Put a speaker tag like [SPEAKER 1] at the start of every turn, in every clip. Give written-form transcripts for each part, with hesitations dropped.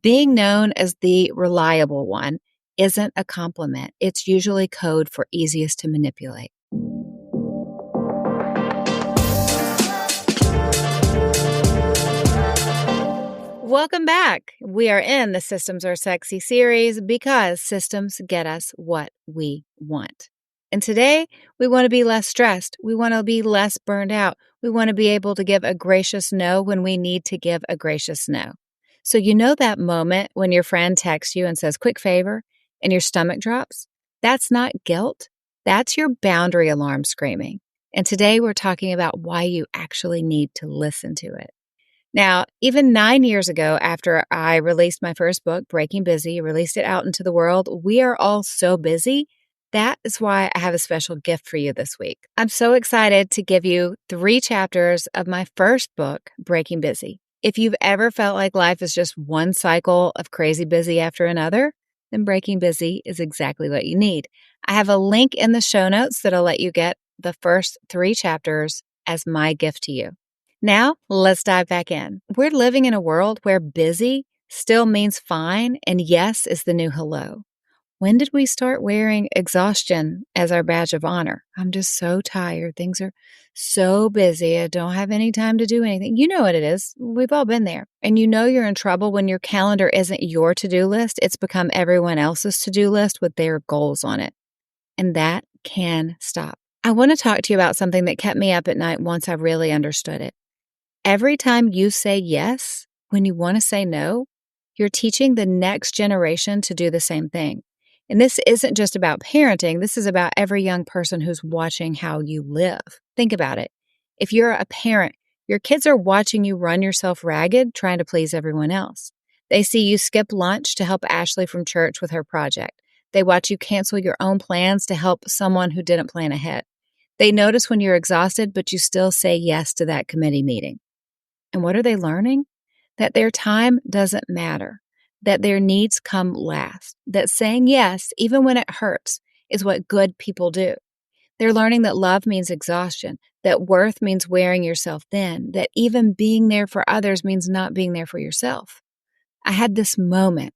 [SPEAKER 1] Being known as the reliable one isn't a compliment. It's usually code for easiest to manipulate. Welcome back. We are in the Systems Are Sexy series because systems get us what we want. And today, we want to be less stressed. We want to be less burned out. We want to be able to give a gracious no when we need to give a gracious no. So, you know that moment when your friend texts you and says, quick favor, and your stomach drops? That's not guilt. That's your boundary alarm screaming. And today, we're talking about why you actually need to listen to it. Now, even 9 years ago, after I released my first book, Breaking Busy, released it out into the world, we are all so busy. That is why I have a special gift for you this week. I'm so excited to give you 3 chapters of my first book, Breaking Busy. If you've ever felt like life is just one cycle of crazy busy after another, then Breaking Busy is exactly what you need. I have a link in the show notes that'll let you get the first 3 chapters as my gift to you. Now, let's dive back in. We're living in a world where busy still means fine and yes is the new hello. When did we start wearing exhaustion as our badge of honor? I'm just so tired. Things are so busy. I don't have any time to do anything. You know what it is. We've all been there. And you know you're in trouble when your calendar isn't your to-do list. It's become everyone else's to-do list with their goals on it. And that can stop. I want to talk to you about something that kept me up at night once I really understood it. Every time you say yes when you want to say no, you're teaching the next generation to do the same thing. And this isn't just about parenting. This is about every young person who's watching how you live. Think about it. If you're a parent, your kids are watching you run yourself ragged trying to please everyone else. They see you skip lunch to help Ashley from church with her project. They watch you cancel your own plans to help someone who didn't plan ahead. They notice when you're exhausted, but you still say yes to that committee meeting. And what are they learning? That their time doesn't matter, that their needs come last, that saying yes, even when it hurts, is what good people do. They're learning that love means exhaustion, that worth means wearing yourself thin, that even being there for others means not being there for yourself. I had this moment,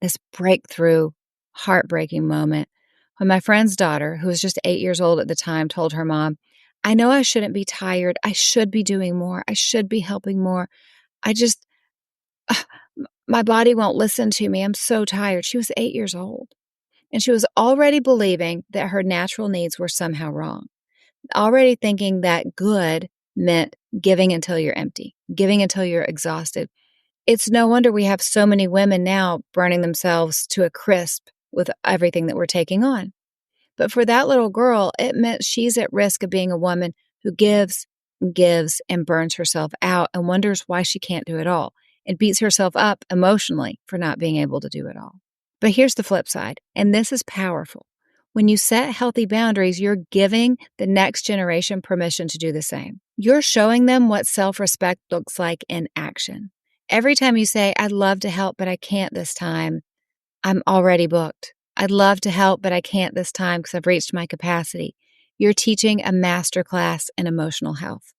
[SPEAKER 1] this breakthrough, heartbreaking moment, when my friend's daughter, who was just 8 years old at the time, told her mom, I know I shouldn't be tired. I should be doing more. I should be helping more. I just, my body won't listen to me. I'm so tired. She was 8 years old. And she was already believing that her natural needs were somehow wrong. Already thinking that good meant giving until you're empty, giving until you're exhausted. It's no wonder we have so many women now burning themselves to a crisp with everything that we're taking on. But for that little girl, it meant she's at risk of being a woman who gives, and burns herself out and wonders why she can't do it all and beats herself up emotionally for not being able to do it all. But here's the flip side, and this is powerful. When you set healthy boundaries, you're giving the next generation permission to do the same. You're showing them what self-respect looks like in action. Every time you say, I'd love to help, but I can't this time, I'm already booked. I'd love to help, but I can't this time because I've reached my capacity. You're teaching a masterclass in emotional health.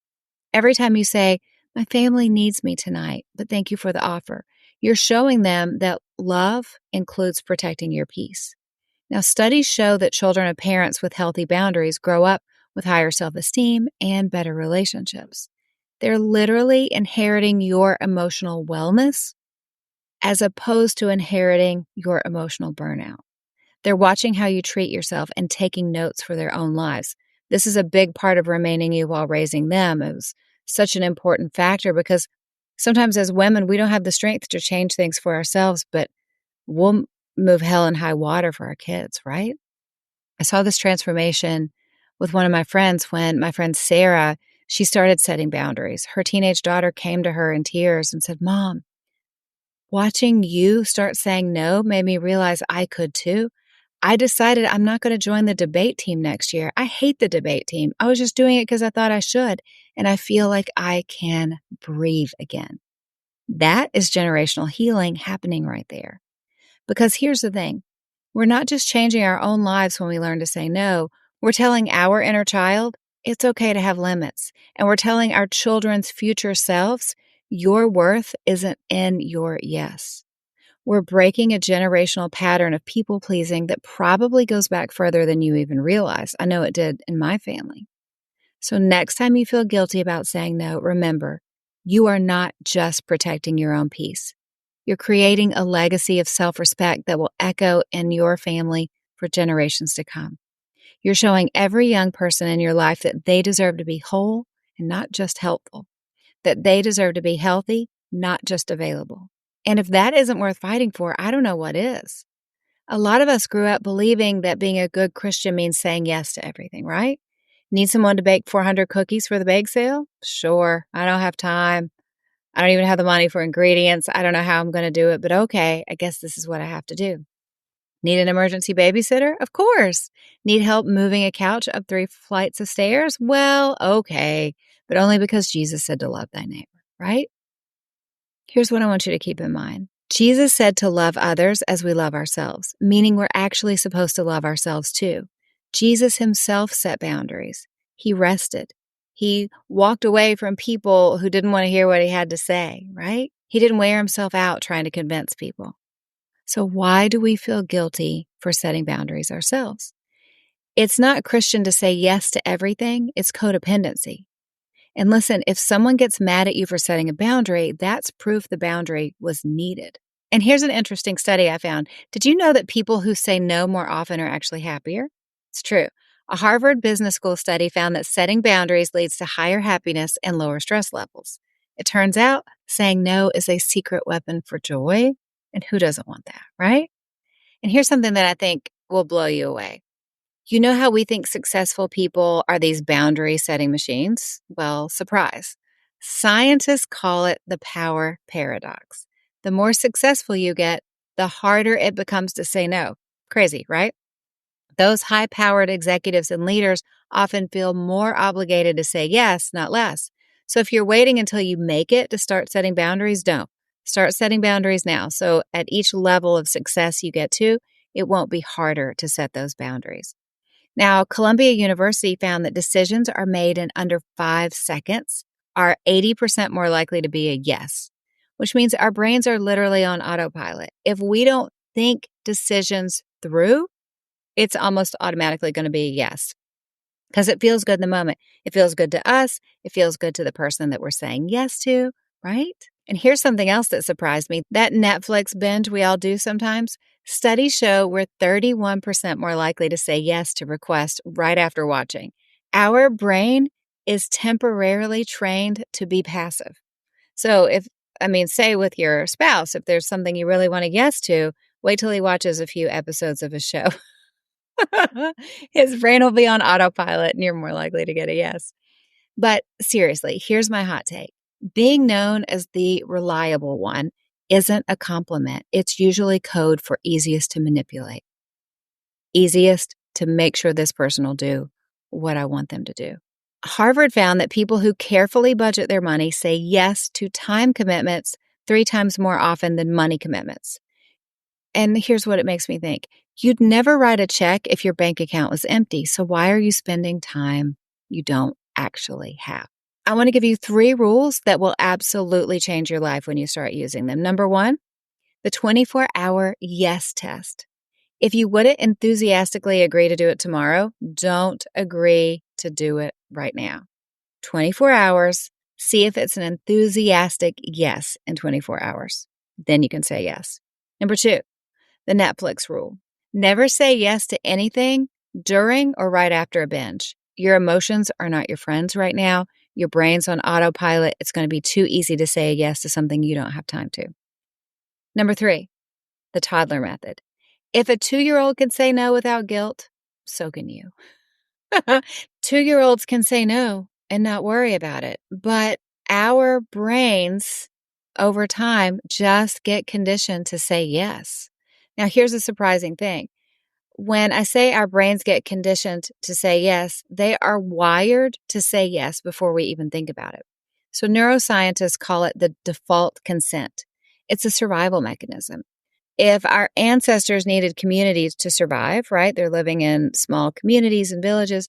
[SPEAKER 1] Every time you say, my family needs me tonight, but thank you for the offer, you're showing them that love includes protecting your peace. Now, studies show that children of parents with healthy boundaries grow up with higher self-esteem and better relationships. They're literally inheriting your emotional wellness as opposed to inheriting your emotional burnout. They're watching how you treat yourself and taking notes for their own lives. This is a big part of remaining you while raising them. It was such an important factor because sometimes as women, we don't have the strength to change things for ourselves, but we'll move hell and high water for our kids, right? I saw this transformation with one of my friends when my friend Sarah, she started setting boundaries. Her teenage daughter came to her in tears and said, Mom, watching you start saying no made me realize I could too. I decided I'm not going to join the debate team next year. I hate the debate team. I was just doing it because I thought I should, and I feel like I can breathe again. That is generational healing happening right there. Because here's the thing. We're not just changing our own lives when we learn to say no. We're telling our inner child it's okay to have limits. And we're telling our children's future selves Your worth isn't in your yes. We're breaking a generational pattern of people pleasing that probably goes back further than you even realize. I know it did in my family. So next time you feel guilty about saying no, remember, you are not just protecting your own peace. You're creating a legacy of self-respect that will echo in your family for generations to come. You're showing every young person in your life that they deserve to be whole and not just helpful, that they deserve to be healthy, not just available. And if that isn't worth fighting for, I don't know what is. A lot of us grew up believing that being a good Christian means saying yes to everything, right? Need someone to bake 400 cookies for the bake sale? Sure. I don't have time. I don't even have the money for ingredients. I don't know how I'm going to do it, but okay, I guess this is what I have to do. Need an emergency babysitter? Of course. Need help moving a couch up 3 flights of stairs? Well, okay, but only because Jesus said to love thy neighbor, right? Here's what I want you to keep in mind. Jesus said to love others as we love ourselves, meaning we're actually supposed to love ourselves too. Jesus himself set boundaries. He rested. He walked away from people who didn't want to hear what he had to say, right? He didn't wear himself out trying to convince people. So why do we feel guilty for setting boundaries ourselves? It's not Christian to say yes to everything. It's codependency. And listen, if someone gets mad at you for setting a boundary, that's proof the boundary was needed. And here's an interesting study I found. Did you know that people who say no more often are actually happier? It's true. A Harvard Business School study found that setting boundaries leads to higher happiness and lower stress levels. It turns out saying no is a secret weapon for joy. And who doesn't want that, right? And here's something that I think will blow you away. You know how we think successful people are these boundary setting machines? Well, surprise. Scientists call it the power paradox. The more successful you get, the harder it becomes to say no. Crazy, right? Those high-powered executives and leaders often feel more obligated to say yes, not less. So if you're waiting until you make it to start setting boundaries, don't. Start setting boundaries now. So at each level of success you get to, it won't be harder to set those boundaries. Now, Columbia University found that decisions are made in under 5 seconds are 80% more likely to be a yes, which means our brains are literally on autopilot. If we don't think decisions through, it's almost automatically going to be a yes because it feels good in the moment. It feels good to us. It feels good to the person that we're saying yes to, right? And here's something else that surprised me. That Netflix binge we all do sometimes, studies show we're 31% more likely to say yes to requests right after watching. Our brain is temporarily trained to be passive. So say with your spouse, if there's something you really want to yes to, wait till he watches a few episodes of a show. His brain will be on autopilot and you're more likely to get a yes. But seriously, here's my hot take. Being known as the reliable one isn't a compliment. It's usually code for easiest to manipulate, easiest to make sure this person will do what I want them to do. Harvard found that people who carefully budget their money say yes to time commitments 3 times more often than money commitments. And here's what it makes me think. You'd never write a check if your bank account was empty. So why are you spending time you don't actually have? I want to give you 3 rules that will absolutely change your life when you start using them. Number 1, the 24-hour yes test. If you wouldn't enthusiastically agree to do it tomorrow, don't agree to do it right now. 24 hours, see if it's an enthusiastic yes in 24 hours. Then you can say yes. Number 2, the Netflix rule. Never say yes to anything during or right after a binge. Your emotions are not your friends right now. Your brain's on autopilot. It's going to be too easy to say yes to something you don't have time to. Number 3, the toddler method. If a 2-year-old can say no without guilt, so can you. 2-year-olds can say no and not worry about it. But our brains, over time, just get conditioned to say yes. Now, here's a surprising thing. When I say our brains get conditioned to say yes, they are wired to say yes before we even think about it. So neuroscientists call it the default consent. It's a survival mechanism. If our ancestors needed communities to survive, right? They're living in small communities and villages.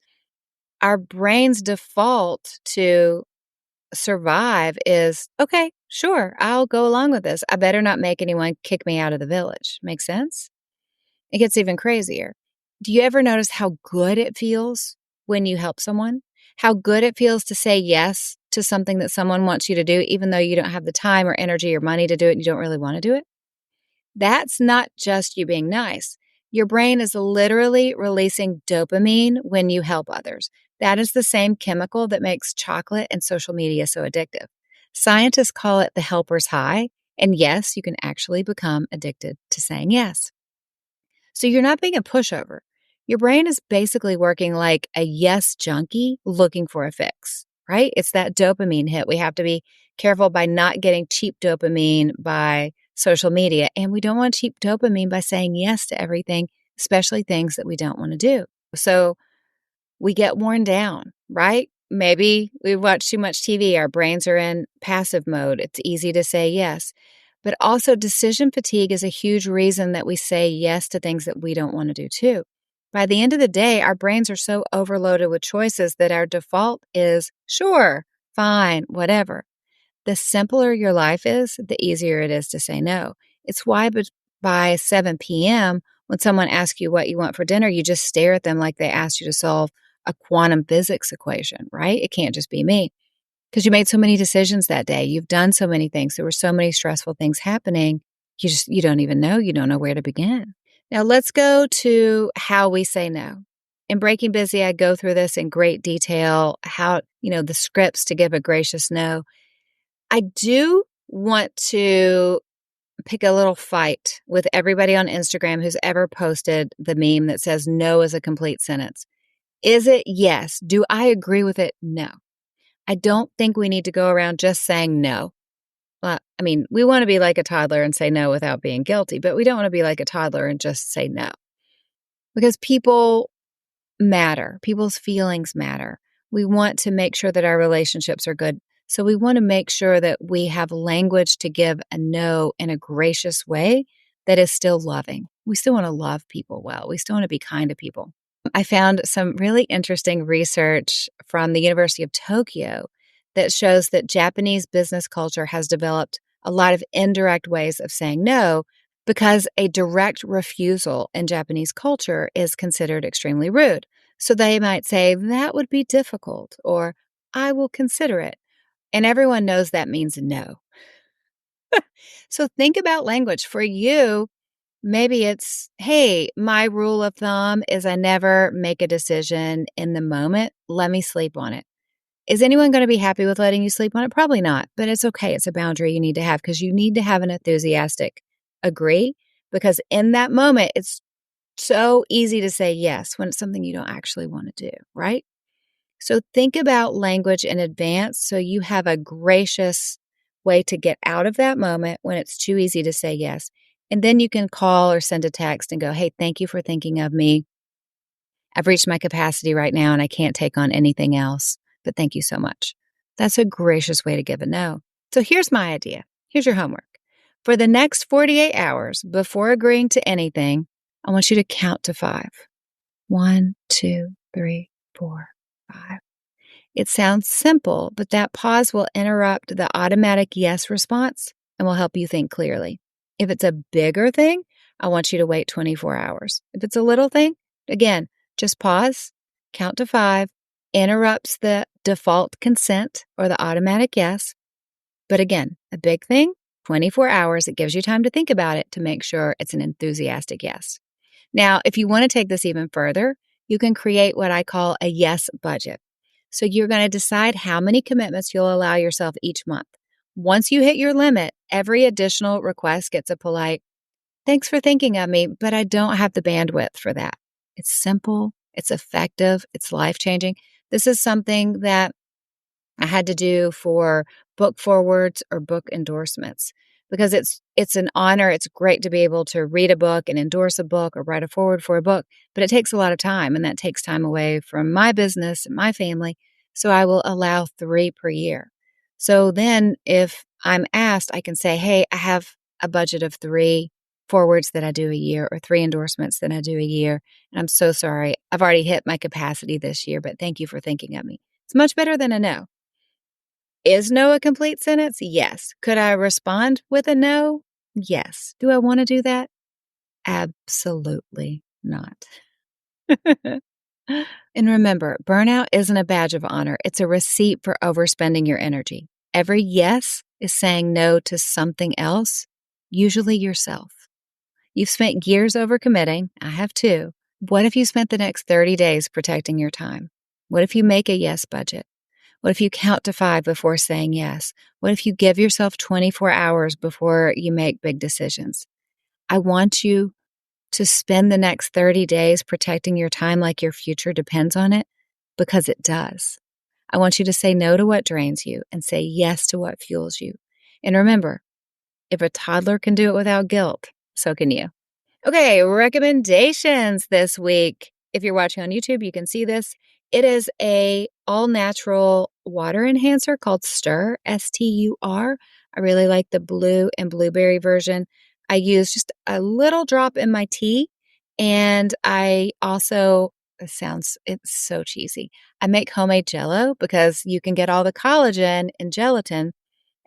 [SPEAKER 1] Our brains default to survive is, okay, sure, I'll go along with this. I better not make anyone kick me out of the village. Make sense? It gets even crazier. Do you ever notice how good it feels when you help someone? How good it feels to say yes to something that someone wants you to do, even though you don't have the time or energy or money to do it and you don't really want to do it? That's not just you being nice. Your brain is literally releasing dopamine when you help others. That is the same chemical that makes chocolate and social media so addictive. Scientists call it the helper's high. And yes, you can actually become addicted to saying yes. So you're not being a pushover. Your brain is basically working like a yes junkie looking for a fix, right? It's that dopamine hit. We have to be careful by not getting cheap dopamine by social media. And we don't want cheap dopamine by saying yes to everything, especially things that we don't want to do. So we get worn down, right? Maybe we watch too much TV. Our brains are in passive mode. It's easy to say yes. But also, decision fatigue is a huge reason that we say yes to things that we don't want to do too. By the end of the day, our brains are so overloaded with choices that our default is sure, fine, whatever. The simpler your life is, the easier it is to say no. It's why by 7 p.m., when someone asks you what you want for dinner, you just stare at them like they asked you to solve a quantum physics equation, right? It can't just be me because you made so many decisions that day. You've done so many things. There were so many stressful things happening. You don't even know. You don't know where to begin. Now let's go to how we say no. In Breaking Busy, I go through this in great detail, how, the scripts to give a gracious no. I do want to pick a little fight with everybody on Instagram who's ever posted the meme that says no is a complete sentence. Is it yes? Do I agree with it? No. I don't think we need to go around just saying no. Well, we want to be like a toddler and say no without being guilty, but we don't want to be like a toddler and just say no. Because people matter. People's feelings matter. We want to make sure that our relationships are good. So we want to make sure that we have language to give a no in a gracious way that is still loving. We still want to love people well. We still want to be kind to people. I found some really interesting research from the University of Tokyo that shows that Japanese business culture has developed a lot of indirect ways of saying no because a direct refusal in Japanese culture is considered extremely rude. So they might say, that would be difficult, or I will consider it. And everyone knows that means no. So think about language. For you, maybe it's, hey, my rule of thumb is I never make a decision in the moment. Let me sleep on it. Is anyone going to be happy with letting you sleep on it? Probably not, but it's okay. It's a boundary you need to have because you need to have an enthusiastic agree because in that moment, it's so easy to say yes when it's something you don't actually want to do, right? So think about language in advance so you have a gracious way to get out of that moment when it's too easy to say yes. And then you can call or send a text and go, hey, thank you for thinking of me. I've reached my capacity right now and I can't take on anything else, but thank you so much. That's a gracious way to give a no. So here's my idea. Here's your homework. For the next 48 hours before agreeing to anything, I want you to count to 5. 1, 2, 3, 4, 5. It sounds simple, but that pause will interrupt the automatic yes response and will help you think clearly. If it's a bigger thing, I want you to wait 24 hours. If it's a little thing, again, just pause, count to 5, interrupts the default consent or the automatic yes. But again, a big thing, 24 hours, it gives you time to think about it to make sure it's an enthusiastic yes. Now, if you want to take this even further, you can create what I call a yes budget. So you're going to decide how many commitments you'll allow yourself each month. Once you hit your limit, every additional request gets a polite, thanks for thinking of me, but I don't have the bandwidth for that. It's simple, it's effective, it's life-changing. This is something that I had to do for book forwards or book endorsements because it's an honor. It's great to be able to read a book and endorse a book or write a forward for a book, but it takes a lot of time and that takes time away from my business and my family. So I will allow 3 per year. So then if I'm asked, I can say, hey, I have a budget of 3 forwards that I do a year or 3 endorsements that I do a year. And I'm so sorry. I've already hit my capacity this year, but thank you for thinking of me. It's much better than a no. Is no a complete sentence? Yes. Could I respond with a no? Yes. Do I want to do that? Absolutely not. And remember, burnout isn't a badge of honor, it's a receipt for overspending your energy. Every yes is saying no to something else, usually yourself. You've spent years overcommitting. I have too. What if you spent the next 30 days protecting your time? What if you make a yes budget? What if you count to 5 before saying yes? What if you give yourself 24 hours before you make big decisions? I want you to spend the next 30 days protecting your time like your future depends on it, because it does. I want you to say no to what drains you and say yes to what fuels you. And remember, if a toddler can do it without guilt, so can you. Okay, recommendations this week. If you're watching on YouTube, you can see this. It is a all-natural water enhancer called Stur, S-T-U-R. I really like the blue and blueberry version. I use just a little drop in my tea, and I also, it's so cheesy. I make homemade Jell-O because you can get all the collagen in gelatin,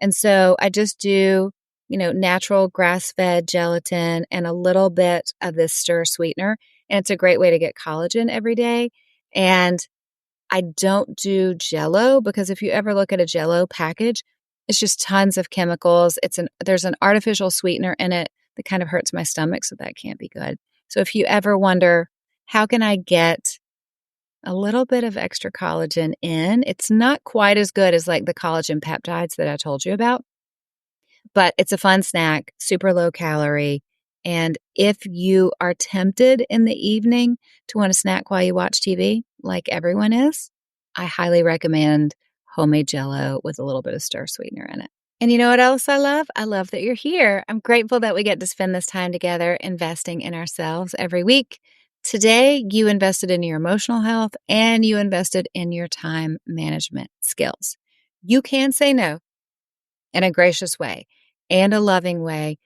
[SPEAKER 1] and so I just do, natural grass-fed gelatin and a little bit of this stir sweetener. And it's a great way to get collagen every day. And I don't do Jell-O because if you ever look at a Jell-O package, it's just tons of chemicals. There's an artificial sweetener in it that kind of hurts my stomach, so that can't be good. So if you ever wonder, how can I get a little bit of extra collagen in? It's not quite as good as like the collagen peptides that I told you about, but it's a fun snack, super low calorie. And if you are tempted in the evening to want to snack while you watch TV, like everyone is, I highly recommend homemade Jell-O with a little bit of stir sweetener in it. And you know what else I love? I love that you're here. I'm grateful that we get to spend this time together investing in ourselves every week. Today, you invested in your emotional health and you invested in your time management skills. You can say no in a gracious way and a loving way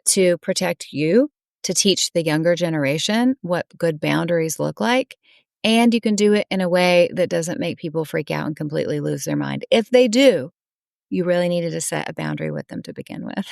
[SPEAKER 1] to protect you, to teach the younger generation what good boundaries look like. And you can do it in a way that doesn't make people freak out and completely lose their mind. If they do, you really needed to set a boundary with them to begin with.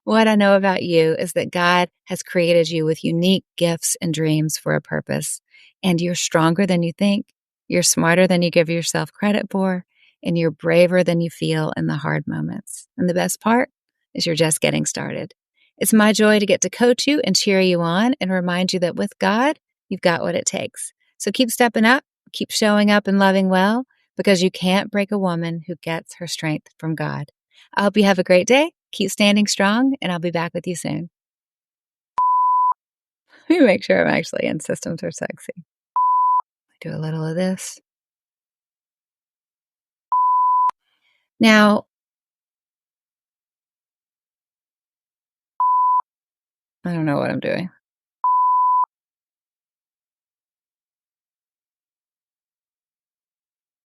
[SPEAKER 1] What I know about you is that God has created you with unique gifts and dreams for a purpose, and you're stronger than you think, you're smarter than you give yourself credit for, and you're braver than you feel in the hard moments. And the best part is you're just getting started. It's my joy to get to coach you and cheer you on and remind you that with God, you've got what it takes. So keep stepping up, keep showing up and loving well, because you can't break a woman who gets her strength from God. I hope you have a great day. Keep standing strong, and I'll be back with you soon. Let me make sure I'm actually in Systems Are Sexy. Do a little of this. Now, I don't know what I'm doing.